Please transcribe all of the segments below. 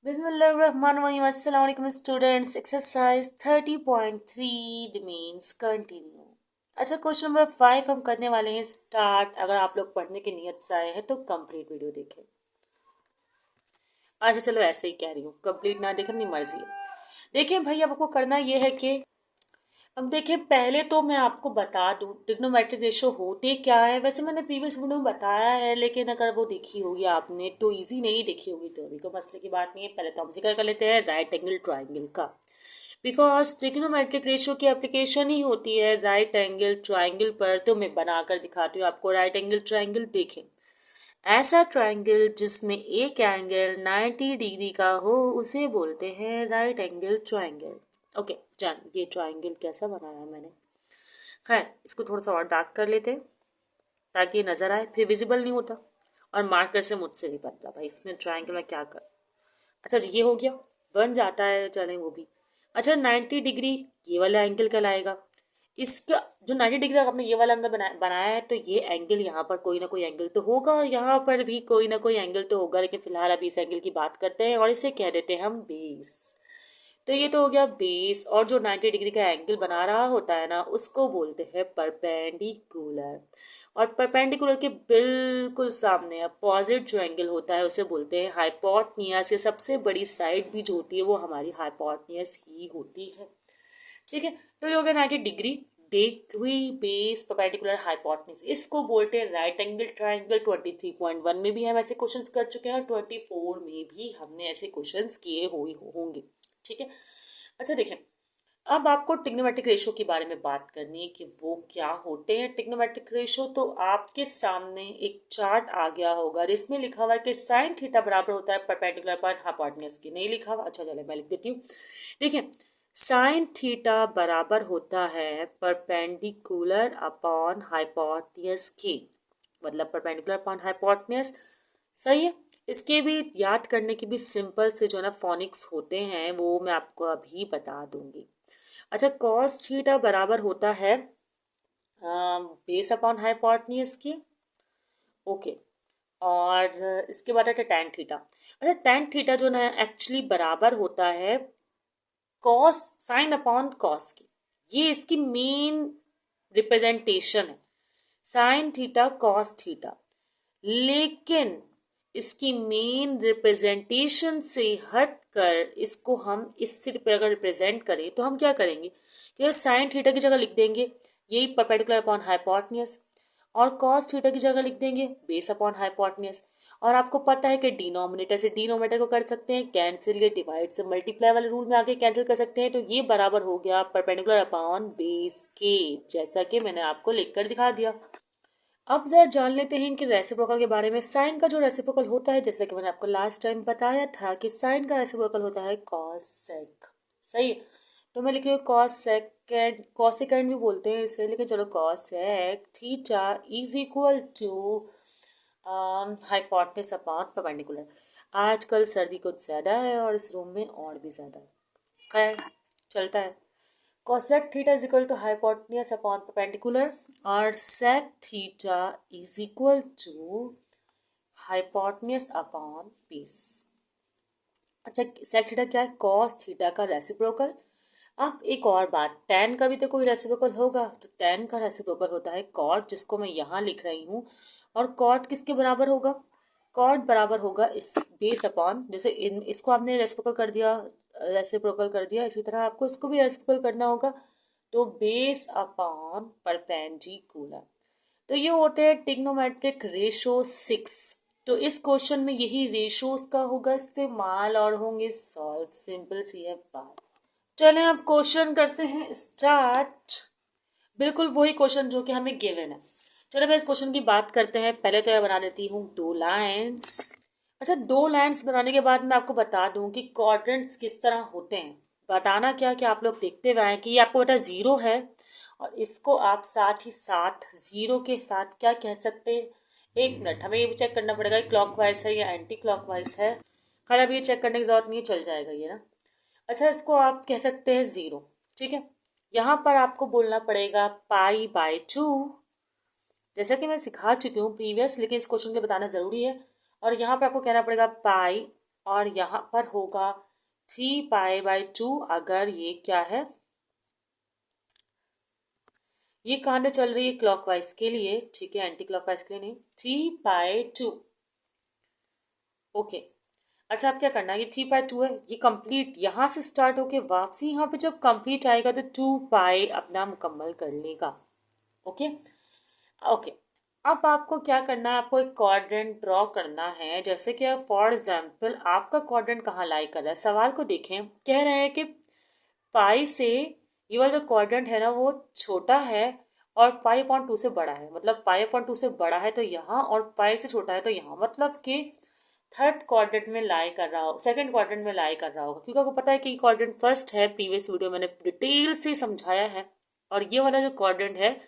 बिस्मिल्लाहिर्रहमानिर्रहीम। अस्सलाम वालेकुम स्टूडेंट्स। Exercise 30.3 means continue. अच्छा, क्वेश्चन नंबर 5 हम करने वाले हैं स्टार्ट। अगर आप लोग पढ़ने की नीयत से आए हैं तो कंप्लीट वीडियो देखें। अच्छा चलो, ऐसे ही कह रही हूँ, कंप्लीट ना देखें अपनी मर्जी है। देखिए भाई, अब आपको करना ये है कि अब देखिए, पहले तो मैं आपको बता दूं ट्रिग्नोमेट्रिक रेशो होते क्या है। वैसे मैंने प्रीवियस वीडियो में बताया है, लेकिन अगर वो देखी होगी आपने तो इजी नहीं देखी होगी तो अभी कोई मसले की बात नहीं है। पहले तो हम जिक्र कर लेते हैं राइट एंगल ट्राइंगल का, बिकॉज ट्रिग्नोमेट्रिक रेशो की एप्लीकेशन ही होती है राइट एंगल ट्राइंगल पर। तो मैं बनाकर दिखाती हूँ आपको राइट एंगल ट्राइंगल। देखें, ऐसा ट्राइंगल जिसमें एक एंगल 90 डिग्री का हो उसे बोलते हैं राइट एंगल ट्राइंगल। ओके जान, ये ट्राइंगल कैसा बनाया है मैंने। खैर, इसको थोड़ा सा और डार्क कर लेते हैं ताकि ये नज़र आए, फिर विजिबल नहीं होता। और मार्कर से मुझसे नहीं बनता भाई, इसमें ट्राइंगल में क्या कर। अच्छा जी, ये हो गया, बन जाता है, चलें वो भी। अच्छा, 90 डिग्री ये वाला एंगल कहलाएगा। इसका जो 90 डिग्री आपने ये वाला एंगल बनाया है, तो ये एंगल यहाँ पर कोई ना कोई एंगल तो होगा और यहाँ पर भी कोई ना कोई एंगल तो होगा। लेकिन फिलहाल अभी इस एंगल की बात करते हैं और इसे कह देते हैं हम बेस। तो ये तो हो गया बेस। और जो 90 डिग्री का एंगल बना रहा होता है ना, उसको बोलते हैं परपेंडिकुलर। और परपेंडिकुलर के बिल्कुल सामने अपोजिट जो एंगल होता है उसे बोलते हैं हाइपोटेन्यूज। ये सबसे बड़ी साइड भी जो होती है वो हमारी हाइपोटेन्यूज ही होती है। ठीक है, तो ये हो गया 90 डिग्री देख हुई बेस परपेंडिकुलर हाइपोटेन्यूज। इसको बोलते हैं राइट एंगल ट्राइंगल। 23.1 में भी हम ऐसे क्वेश्चंस कर चुके हैं और 24 में भी हमने ऐसे क्वेश्चंस किए हुए होंगे। ठीक है, अच्छा देखें, अब आपको ट्रिग्नोमेट्रिक रेशो के बारे में बात करनी है कि वो क्या होते हैं ट्रिग्नोमेट्रिक रेशो। तो आपके सामने एक चार्ट आ गया होगा जिसमें लिखा हुआ है कि साइन थीटा बराबर होता है परपेंडिकुलर पर हाइपोटेन्यूज के। नहीं लिखा हुआ? अच्छा चले मैं लिख देती हूँ। देखिए, साइन थीटा बराबर होता है परपेंडिकुलर अपॉन हाइपोटेन्यूज के, मतलब परपेंडिकुलर अपॉन हाइपोटेन्यूज। सही है। इसके भी याद करने की भी सिंपल से जो ना फोनिक्स होते हैं वो मैं आपको अभी बता दूंगी। अच्छा, कॉस थीटा बराबर होता है बेस अपॉन हाइपोटेन्यूज के। ओके, और इसके बाद है टैन थीटा। अच्छा, टैन थीटा जो ना एक्चुअली बराबर होता है कॉस साइन अपॉन कॉस की। ये इसकी मेन रिप्रेजेंटेशन है, साइन थीटा कॉस थीटा। लेकिन इसकी मेन रिप्रेजेंटेशन से हटकर इसको हम इससे अगर रिप्रेजेंट करें तो हम क्या करेंगे कि साइन थीटा की जगह लिख देंगे यही परपेंडिकुलर अपॉन हाइपोटेन्यूज, और कॉस थीटा की जगह लिख देंगे बेस अपॉन हाइपोटेन्यूज। और आपको पता है कि डिनोमिनेटर से डिनोमिनेटर को कर सकते हैं कैंसिल, या डिवाइड से मल्टीप्लाई वाले रूल में आके कैंसिल कर सकते हैं। तो ये बराबर हो गया परपेंडिकुलर अपॉन बेस के, जैसा कि मैंने आपको लिखकर दिखा दिया। अब जरा जान लेते हैं इनके रेसिप्रोकल के बारे में। साइन का जो रेसिप्रोकल होता है, जैसे कि मैंने आपको लास्ट टाइम बताया था कि साइन का रेसिप्रोकल होता है कॉस सेक। सही है? तो मैं लिख रही हूँ कॉस सेकेंड, कॉसिकेंड भी बोलते हैं इसे, लेकिन चलो cosec theta is equal to hypotenuse upon perpendicular. आजकल सर्दी कुछ ज़्यादा है और इस रूम में और भी ज़्यादा है। खैर, चलता है। cosec theta is equal to hypotenuse upon perpendicular, और sec theta is equal to hypotenuse upon base। अच्छा, sec theta क्या है? cos theta का रेसिप्रोकल। अब एक और बात, tan का भी तो कोई रेसिप्रोकल होगा, तो tan का रेसिप्रोकल होता है cot, जिसको मैं यहाँ लिख रही हूँ। और cot किसके बराबर होगा? cot बराबर होगा इस बेस अपॉन, जैसे इसको आपने रेसिप्रोकल कर दिया, इसी तरह आपको इसको भी रेसिप्रोकल करना होगा। तो बेस अपॉन परपेंडिकुलर। तो ये होते हैं ट्रिग्नोमेट्रिक रेशो 6। तो इस क्वेश्चन में यही रेशोस का होगा इस्तेमाल और होंगे सॉल्व। सिंपल सी है बात। चलें अब क्वेश्चन करते हैं स्टार्ट। बिल्कुल वही क्वेश्चन जो कि हमें गिवन है। चलो मैं इस क्वेश्चन की बात करते हैं। पहले तो मैं बना देती हूँ दो लाइंस। अच्छा, दो लाइंस बनाने के बाद मैं आपको बता दूं कि क्वाड्रेंट्स किस तरह होते हैं। बताना क्या कि आप लोग देखते हुए आए कि ये आपको बेटा जीरो है, और इसको आप साथ ही साथ जीरो के साथ क्या कह सकते हैं। एक मिनट, हमें ये भी चेक करना पड़ेगा क्लॉकवाइज है या एंटी क्लॉकवाइज है। खैर अभी ये चेक करने की जरूरत नहीं है, चल जाएगा ये ना। अच्छा, इसको आप कह सकते हैं जीरो। ठीक है, यहाँ पर आपको बोलना पड़ेगा पाई/2, जैसा कि मैं सिखा चुकी हूँ प्रीवियस, लेकिन इस क्वेश्चन के बताना जरूरी है। और यहाँ पर आपको कहना पड़ेगा पाई और यहाँ पर होगा 3π/2 अगर ये क्या है, ये कहां चल रही है, क्लॉकवाइज के लिए, ठीक है, एंटी क्लॉकवाइज के लिए नहीं, 3π/2। ओके, अच्छा आप क्या करना है, ये 3π/2 है, ये कंप्लीट यहाँ से स्टार्ट होके वापसी यहाँ पे जब कंप्लीट आएगा तो 2π अपना मुकम्मल कर लेगा। ओके ओके, अब आपको क्या करना है, आपको एक क्वाड्रेंट ड्रॉ करना है। जैसे कि फॉर एग्जांपल आपका क्वाड्रेंट कहाँ लाई कर रहा है, सवाल को देखें, कह रहे हैं कि पाई से ये वाला जो क्वाड्रेंट है ना वो छोटा है और π/2 से बड़ा है, मतलब π/2 से बड़ा है तो यहाँ और पाई से छोटा है तो यहाँ, मतलब कि थर्ड क्वाड्रेंट में लाई कर रहा हो, सेकंड क्वाड्रेंट में लाई कर रहा होगा, क्योंकि आपको पता है कि क्वाड्रेंट फर्स्ट है, प्रीवियस वीडियो मैंने डिटेल से समझाया है, और ये वाला जो क्वाड्रेंट है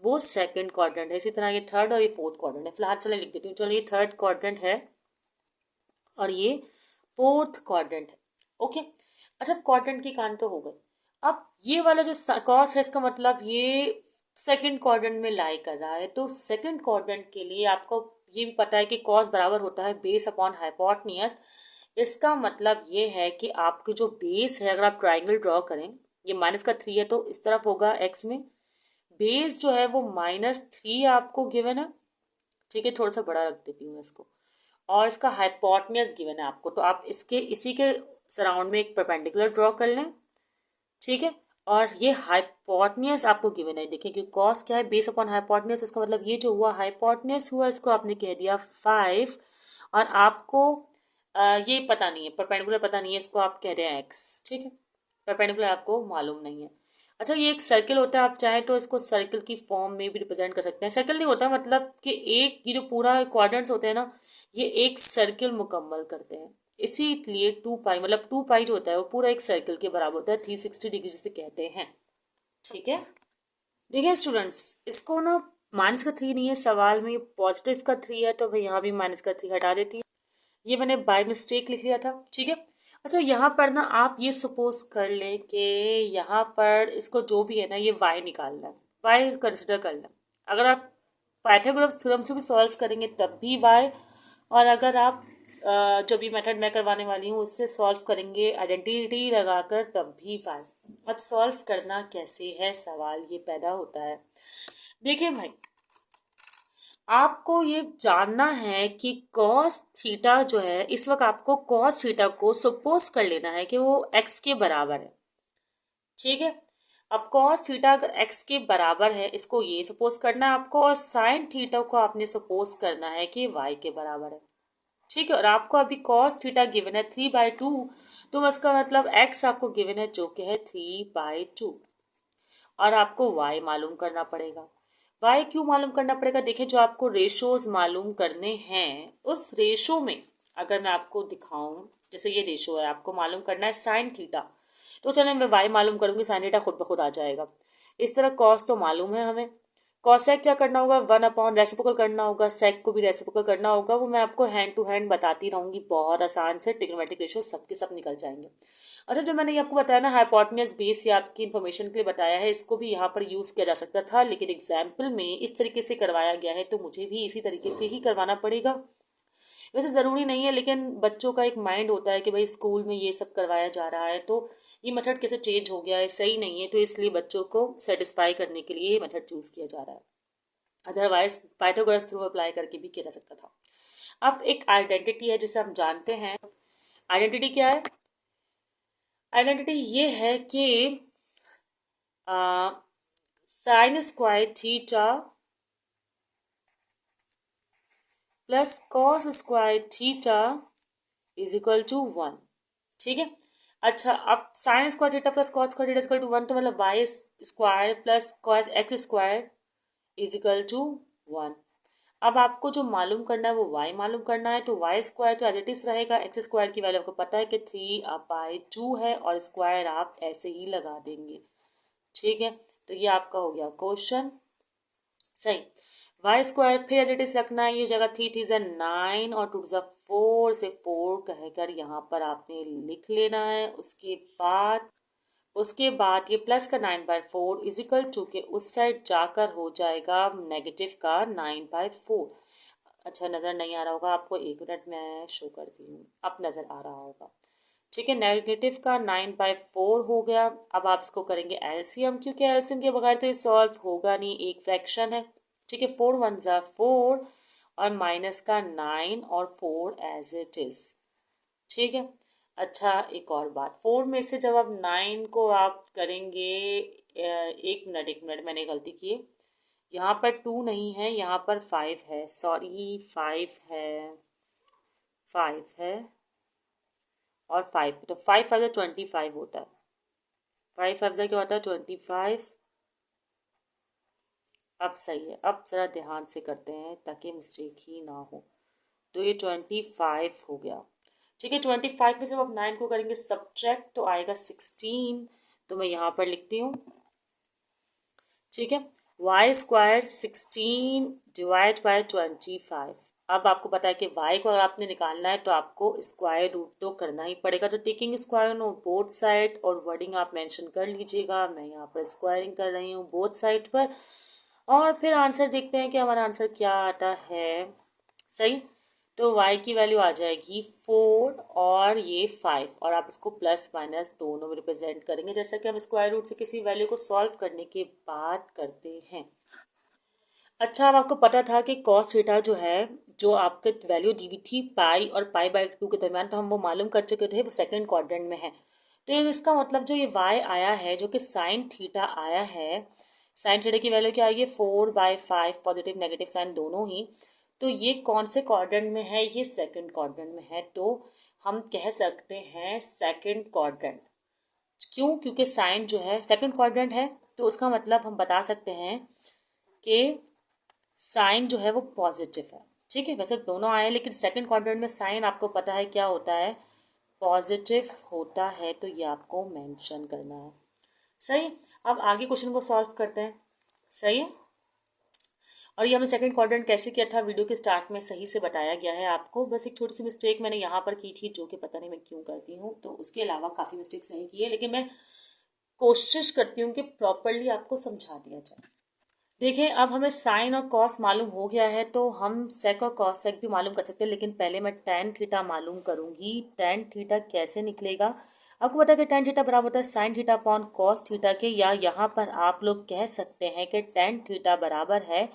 वो सेकंड क्वाड्रेंट है। इसी तरह ये थर्ड और ये फोर्थ क्वाड्रेंट है। फिलहाल चले लिख देती हूँ, चलो ये थर्ड क्वाड्रेंट है और ये फोर्थ क्वाड्रेंट है। ओके, अच्छा क्वाड्रेंट की कान तो हो गई। अब ये वाला जो कॉस है इसका मतलब ये सेकंड क्वाड्रेंट में लाई कर रहा है, तो सेकंड क्वाड्रेंट के लिए आपको ये भी पता है कि कॉस बराबर होता है बेस अपॉन हाइपोटेन्यूज। इसका मतलब ये है कि आपकी जो बेस है, अगर आप ट्राइंगल ड्रॉ करें, ये -3 है तो इस तरफ होगा एक्स में, बेस जो है वो -3 आपको गिवन है, ठीक है, थोड़ा सा बड़ा रख देती हूँ इसको, और इसका हाइपोटेन्यूज गिवन है आपको, तो आप इसके इसी के सराउंड में एक परपेंडिकुलर ड्रॉ कर लें, ठीक है, और ये हाइपोटेन्यूज आपको गिवन है। देखिए कि कॉस क्या है, बेस अपॉन हाइपोटेन्यूज, इसका मतलब ये जो हुआ हाइपोटेन्यूज हुआ, इसको आपने कह दिया 5, और आपको ये पता नहीं है, परपेंडिकुलर पता नहीं है, इसको आप कह रहे हैं एक्स, ठीक है, परपेंडिकुलर आपको मालूम नहीं है। अच्छा ये एक सर्किल होता है, आप चाहे तो इसको सर्किल की फॉर्म में भी रिप्रेजेंट कर सकते हैं। सर्किल नहीं होता, मतलब कि एक ये जो पूरा क्वाड्रेंट्स होते हैं ना, ये एक सर्किल मुकम्मल करते हैं, इसीलिए 2π, मतलब 2π जो होता है वो पूरा एक सर्किल के बराबर होता है, 360 डिग्री जिसे कहते हैं, ठीक है। देखिए स्टूडेंट्स, इसको ना -3 नहीं है, सवाल में पॉजिटिव का 3 है, तो भाई यहाँ भी -3 हटा देती है, ये मैंने बाय मिस्टेक लिख लिया था, ठीक है। अच्छा यहाँ पर ना आप ये सपोज कर लें कि यहाँ पर इसको जो भी है ना ये y निकालना है, y कंसिडर करना है। अगर आप पाइथागोरस थ्योरम से भी सॉल्व करेंगे तब भी y, और अगर आप जो भी मेथड मैं करवाने वाली हूँ उससे सॉल्व करेंगे आइडेंटिटी लगाकर तब भी y। अब सॉल्व करना कैसे है, सवाल ये पैदा होता है। देखिए भाई, आपको ये जानना है कि कॉस थीटा जो है, इस वक्त आपको कॉस थीटा को सपोज कर लेना है कि वो एक्स के बराबर है, ठीक है। अब कॉस थीटा अगर एक्स के बराबर है, इसको ये सपोज करना है आपको, और साइन थीटा को आपने सपोज करना है कि वाई के बराबर है, ठीक है। और आपको अभी कॉस थीटा गिवन है 3/2, तो इसका मतलब एक्स आपको गिवन है जो कि है 3/2, और आपको वाई मालूम करना पड़ेगा। वाई क्यों मालूम करना पड़ेगा, देखिए जो आपको रेशोज मालूम करने हैं, उस रेशो में अगर मैं आपको दिखाऊं, जैसे ये रेशो है, आपको मालूम करना है साइन थीटा, तो चले मैं वाई मालूम करूंगी, साइन थीटा खुद ब खुद आ जाएगा। इस तरह कॉस तो मालूम है हमें, कॉसेक क्या करना होगा, 1 रेसिप्रोकल करना होगा, सेक को भी रेसिप्रोकल करना होगा, वो मैं आपको हैंड टू हैंड बताती रहूंगी, बहुत आसान से ट्रिग्नोमेट्रिक रेशो सबके सब निकल जाएंगे। अच्छा जो मैंने ये आपको बताया ना हाइपोटेन्यूज बेस, ये आपकी इन्फॉर्मेशन के लिए बताया है, इसको भी यहाँ पर यूज़ किया जा सकता था, लेकिन एग्जाम्पल में इस तरीके से करवाया गया है तो मुझे भी इसी तरीके से ही करवाना पड़ेगा। वैसे ज़रूरी नहीं है, लेकिन बच्चों का एक माइंड होता है कि भाई स्कूल में ये सब करवाया जा रहा है तो ये मेथड कैसे चेंज हो गया है, सही नहीं है, तो इसलिए बच्चों को सेटिस्फाई करने के लिए ये मेथड चूज़ किया जा रहा है, अदरवाइज पाइथागोरस थ्योरम अप्लाई करके भी किया जा सकता था। अब एक आइडेंटिटी है जिसे हम जानते हैं, आइडेंटिटी क्या है, आइडेंटिटी ये है कि sine square theta plus cos square theta is equal to 1, ठीक है। अच्छा अब sine square theta plus cos square theta is equal to 1, तो मतलब Y square plus cos X square is equal to 1। अब आपको जो मालूम करना है वो y मालूम करना है, तो वाई स्क्वायर तो एज इट इज रहेगा, एक्स स्क्वायर की वैल्यू आपको पता है कि 3/2 है, और स्क्वायर आप ऐसे ही लगा देंगे, ठीक है। तो ये आपका हो गया क्वेश्चन सही। वाई स्क्वायर फिर एज इट इज रखना है, ये जगह 3 3 9 और 2 4 से 4 कहकर यहाँ पर आपने लिख लेना है। उसके बाद ये प्लस का 9/4 इजिकल टू के उस साइड जाकर हो जाएगा नेगेटिव का 9/4। अच्छा नज़र नहीं आ रहा होगा आपको, 1 मिनट मैं शो करती हूँ, अब नज़र आ रहा होगा। ठीक है, नेगेटिव का 9/4 हो गया। अब आप इसको करेंगे एलसीएम, क्योंकि एलसीएम के बगैर तो ये सॉल्व होगा नहीं, एक फ्रैक्शन है। ठीक है, 4 1 ज़ा 4 और माइनस का 9 और 4 एज इट इज़। ठीक है, अच्छा एक और बात, 4 में से जब आप 9 को आप करेंगे, 1 मिनट मैंने गलती की है, यहाँ पर 2 नहीं है, यहाँ पर 5 है, सॉरी 5 है, 5 है और 5, तो 5 5 25 होता है। 5 5 क्या होता है 25। अब सही है, अब ज़रा ध्यान से करते हैं ताकि मिस्टेक ही ना हो। तो ये 25 हो गया। ठीक है, 25 में से आप 9 को करेंगे सब्ट्रैक्ट तो आएगा 16, तो मैं यहाँ पर लिखती हूँ। ठीक है, y² 16 डिवाइड बाय 25। अब आपको पता है कि y को अगर आपने निकालना है तो आपको स्क्वायर रूट तो करना ही पड़ेगा, तो taking square on both side, और वर्डिंग आप मेंशन कर लीजिएगा, मैं यहाँ पर स्क्वायरिंग कर रही हूँ बोथ साइड पर, और फिर आंसर देखते हैं कि हमारा आंसर क्या आता है। सही, तो y की वैल्यू आ जाएगी 4 और ये 5, और आप इसको प्लस माइनस दोनों में रिप्रेजेंट करेंगे, जैसा कि हम स्क्वायर रूट से किसी वैल्यू को सॉल्व करने के बाद करते हैं। अच्छा, अब आपको पता था कि कॉस थीटा जो है, जो आपके वैल्यू दी हुई थी पाई और पाई/2 के दरमियान, तो हम वो मालूम कर चुके थे, वो सेकंड क्वाड्रेंट में है। तो ये इसका मतलब जो ये y आया है, जो कि साइन थीटा आया है, साइन थीटा की वैल्यू क्या आई है 4/5, पॉजिटिव नेगेटिव साइन दोनों ही, तो ये कौन से क्वाड्रेंट में है, ये सेकंड क्वाड्रेंट में है, तो हम कह सकते हैं सेकंड क्वाड्रेंट। क्यों? क्योंकि साइन जो है सेकंड क्वाड्रेंट है, तो उसका मतलब हम बता सकते हैं कि साइन जो है वो पॉजिटिव है। ठीक है, वैसे दोनों आए लेकिन सेकंड क्वाड्रेंट में साइन आपको पता है क्या होता है, पॉजिटिव होता है, तो ये आपको मेंशन करना है। सही, अब आगे क्वेश्चन को सॉल्व करते हैं। सही है, और ये हमने सेकंड क्वाड्रेंट कैसे किया था वीडियो के स्टार्ट में सही से बताया गया है आपको, बस एक छोटी सी मिस्टेक मैंने यहाँ पर की थी जो कि पता नहीं मैं क्यों करती हूँ, तो उसके अलावा काफ़ी मिस्टेक सही की है, लेकिन मैं कोशिश करती हूँ कि प्रॉपरली आपको समझा दिया जाए। देखिए, अब हमें साइन और कॉस मालूम हो गया है, तो हम सेक और कॉस सेक भी मालूम कर सकते हैं, लेकिन पहले मैं टेन थीटा मालूम करूंगी। टेन थीटा कैसे निकलेगा, आपको पता है कि टेन थीटा बराबर होता है sine theta upon cos theta के, या यहाँ पर आप लोग कह सकते हैं कि टेन थीटा बराबर है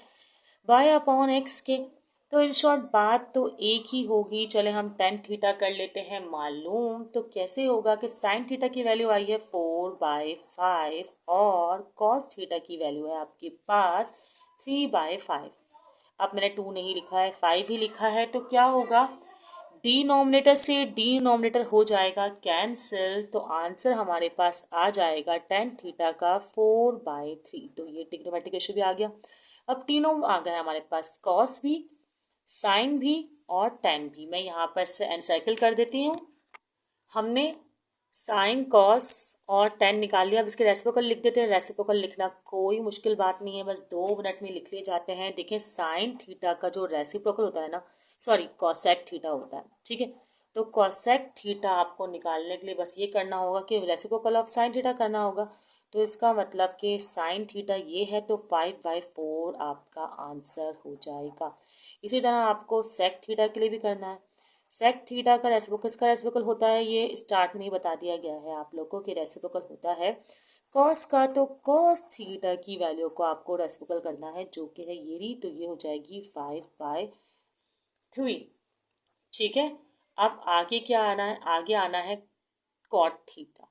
वाई अपॉन एक्स के। तो इन शॉर्ट बात तो एक ही होगी। चले हम टेन थीटा कर लेते हैं मालूम, तो कैसे होगा कि साइन थीटा की वैल्यू आई है 4/5 और कॉस थीटा की वैल्यू है आपके पास 3/5। अब मैंने 2 नहीं लिखा है, 5 ही लिखा है, तो क्या होगा, डिनोमिनेटर से डिनोमिनेटर हो जाएगा कैंसिल, तो आंसर हमारे पास आ जाएगा टेन थीटा का 4/3। तो ये ट्रिग्नोमेट्रिक रेशियो भी आ गया। अब तीनों आ गए हमारे पास, कॉस भी, साइन भी और टेन भी। मैं यहाँ पर से एनसाइकिल कर देती हूँ। हमने साइन कॉस और टेन निकाल लिया। अब इसके रेसिप्रोकल लिख देते हैं। रेसिप्रोकल लिखना कोई मुश्किल बात नहीं है, बस 2 मिनट में लिख लिए जाते हैं। देखें, साइन थीटा का जो रेसिप्रोकल होता है ना, सॉरी कॉसेक थीटा होता है। ठीक है, तो कॉसेक थीटा आपको निकालने के लिए बस ये करना होगा कि रेसिप्रोकल ऑफ साइन थीटा करना होगा। तो इसका मतलब कि साइन थीटा ये है, तो 5/4 आपका आंसर हो जाएगा। इसी तरह आपको सेक थीटा के लिए भी करना है। सेक थीटा का रेसिप्रोकल, इसका रेसिप्रोकल होता है, ये स्टार्ट में ही बता दिया गया है आप लोगों को कि रेसिप्रोकल होता है कॉस का, तो कॉस थीटा की वैल्यू को आपको रेसिप्रोकल करना है, जो कि है ये रही, तो ये हो जाएगी 5/3। ठीक है, अब आगे क्या आना है, आगे आना है कॉट थीटा।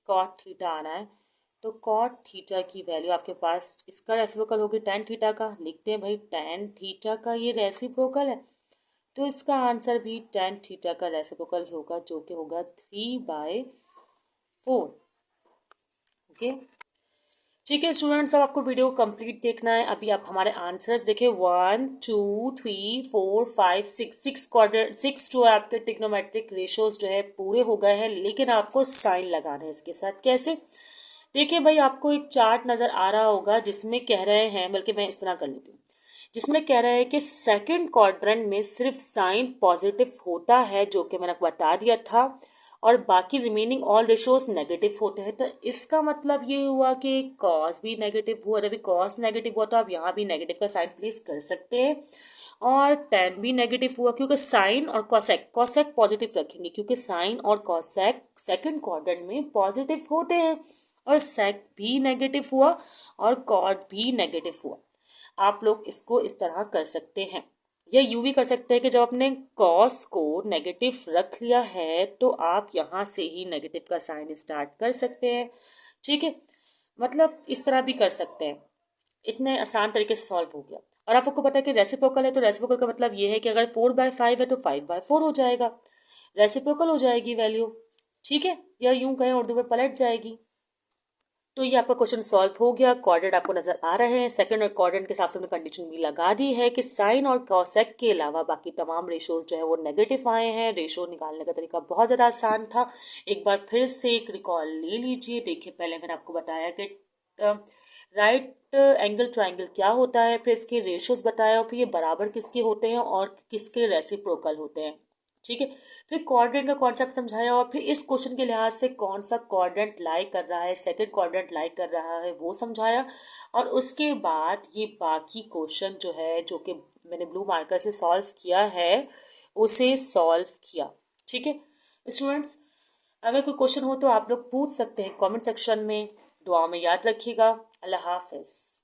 कॉट थीटा आना है, तो कॉट थीटा की वैल्यू आपके पास, इसका रेसिप्रोकल होगी टेन थीटा का। लिखते हैं भाई, टेन थीटा का ये रेसिप्रोकल है, तो इसका आंसर भी टेन थीटा का रेसिप्रोकल होगा, जो कि होगा 3/4। ओके, ठीक है स्टूडेंट्स, अब आपको वीडियो कंप्लीट देखना है। अभी आप हमारे आंसर्स देखें, 1 2 3 4 5 6 क्वाड्रेंट 6 जो है आपके ट्रिग्नोमेट्रिक रेशियोज जो है पूरे हो गए हैं, लेकिन आपको साइन लगाना है इसके साथ। कैसे, देखिए भाई, आपको एक चार्ट नजर आ रहा होगा जिसमें कह रहे हैं, बल्कि मैं इस तरह कर लेती हूँ, जिसमें कह रहा है कि सेकंड क्वाड्रेंट में सिर्फ साइन पॉजिटिव होता है, जो कि मैंने आपको बता दिया था, और बाकी रिमेनिंग ऑल रेशियोज नेगेटिव होते हैं। तो इसका मतलब ये हुआ कि कॉस भी नेगेटिव हुआ। जब कॉस नेगेटिव हुआ तो आप यहाँ भी नेगेटिव का साइन प्लेस कर सकते हैं, और tan भी नेगेटिव हुआ क्योंकि साइन और कॉसेक पॉजिटिव रखेंगे क्योंकि साइन और कॉसेक सेकंड क्वाड्रेंट में पॉजिटिव होते हैं। और सेक भी नेगेटिव हुआ और कॉट भी नेगेटिव हुआ। आप लोग इसको इस तरह कर सकते हैं, या यूं भी कर सकते हैं कि जब आपने कॉस को नेगेटिव रख लिया है तो आप यहाँ से ही नेगेटिव का साइन स्टार्ट कर सकते हैं। ठीक है, मतलब इस तरह भी कर सकते हैं। इतने आसान तरीके से सॉल्व हो गया। और आपको पता है कि रेसिप्रोकल है तो रेसिप्रोकल का मतलब ये है कि अगर 4/5 है तो 5/4 हो जाएगा, रेसिप्रोकल हो जाएगी वैल्यू। ठीक है, या यूं कहें उर्दू में पलट जाएगी। तो ये आपका क्वेश्चन सॉल्व हो गया। क्वाड्रेंट आपको नजर आ रहे हैं। सेकंड और क्वाड्रेंट के हिसाब से हमने कंडीशन भी लगा दी है कि साइन और कॉसेक के अलावा बाकी तमाम रेशोज जो है वो नेगेटिव आए हैं। रेशो निकालने का तरीका बहुत ज़्यादा आसान था। एक बार फिर से एक रिकॉल ले लीजिए। देखिए, पहले मैंने आपको बताया कि राइट एंगल ट्राइंगल क्या होता है, फिर इसके रेशोज बताया और फिर ये बराबर किसके होते हैं और किसके रेसिप्रोकल होते हैं। ठीक है, फिर क्वाड्रेंट का कॉन्सेप्ट समझाया और फिर इस क्वेश्चन के लिहाज से कौन सा क्वाड्रेंट लाई कर रहा है, सेकंड क्वाड्रेंट लाई कर रहा है वो समझाया। और उसके बाद ये बाकी क्वेश्चन जो है जो कि मैंने ब्लू मार्कर से सॉल्व किया है उसे सॉल्व किया। ठीक है स्टूडेंट्स, अगर कोई क्वेश्चन हो तो आप लोग पूछ सकते हैं कमेंट सेक्शन में। दुआ में याद रखिएगा। अल्लाह हाफिज़।